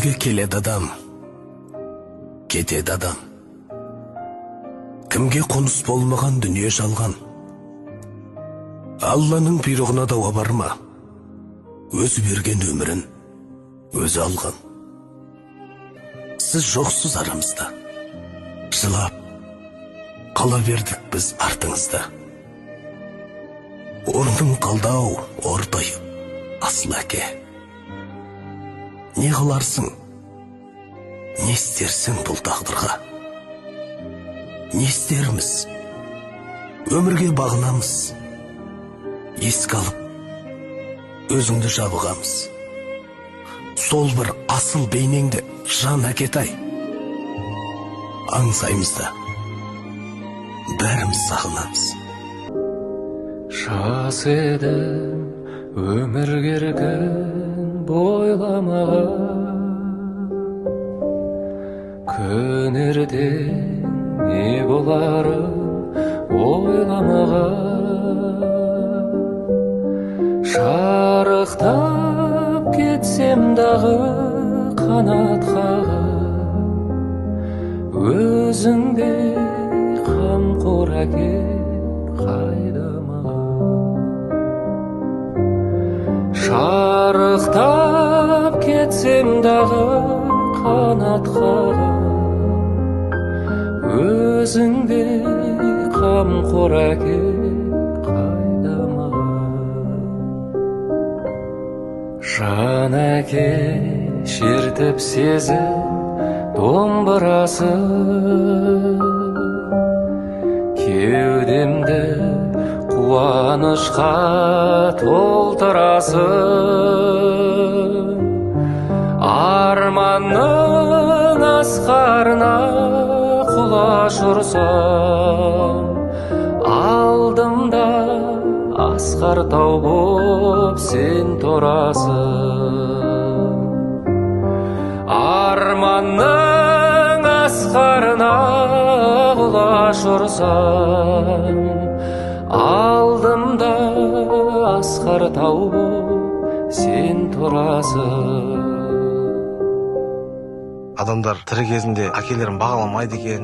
Елге келеді адам, кетеді адам. Кімге қоныс болмаған дүние жалған. Алланың бұйрығына дауа бар ма? Өзі берген өмірін өзі алған. Сіз жоқсыз арамызда, жылап қала бердік біз артыңызда. Орның қалдау, ортайып, асыл әке. Не қыларсың, не істерсің бұл тағдырға? Не істерміз, өмірге бағынамыз, еске алып, өзіңді жабығамыз. Сол бір асыл бейнеңді жан әкетай, аңсаймыз да, бәріміз сағынамыз. Жас едім, өмір керген бойламаған, күн ертең не боларын ойламаған. Шарықтап кетсем дағы қанат қағып, өзіңде қамқор әке қайда маған. Шарықтап кетсем дағы қанат қағып, өзіңде қамқор әке қайда маған. Жан әке шертіп сезім домбырасы, кеудемді қуанышқа толтырасың. Арманның асқарына құлаш ұрсам, алдымда асқар тау боп сен тұрасың. Арманның асқарына құлаш ұрсам, алдымда асқар тау боп сен тұрасың. Адамдар тірі кезінде әкелерін бағаламайды екен,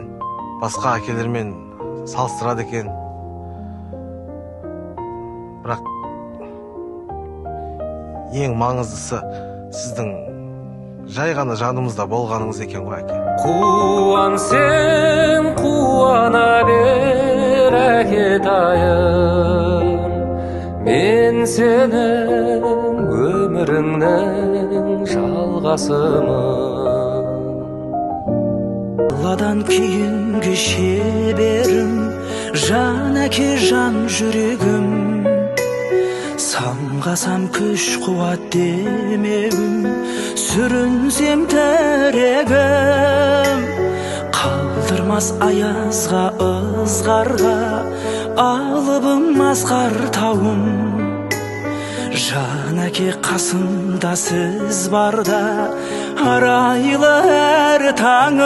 басқа әкелермен салыстырады екен. Бірақ ең маңыздысы сіздің жай ғана жанымызда болғаныңыз екен ғой әке. Қуансең қуана бер әкетайым, мен сенің өміріңнің жалғасымын. Алладан кейінгі шеберім, жан әке жан жүрегім. Самғасам күш қуат демеуім, сүрінсем тірегім. Қалдырмас аязға ызғарға, алыбым асқар тауым. Жан әке қасымда сіз барда, арайлы әр таңым.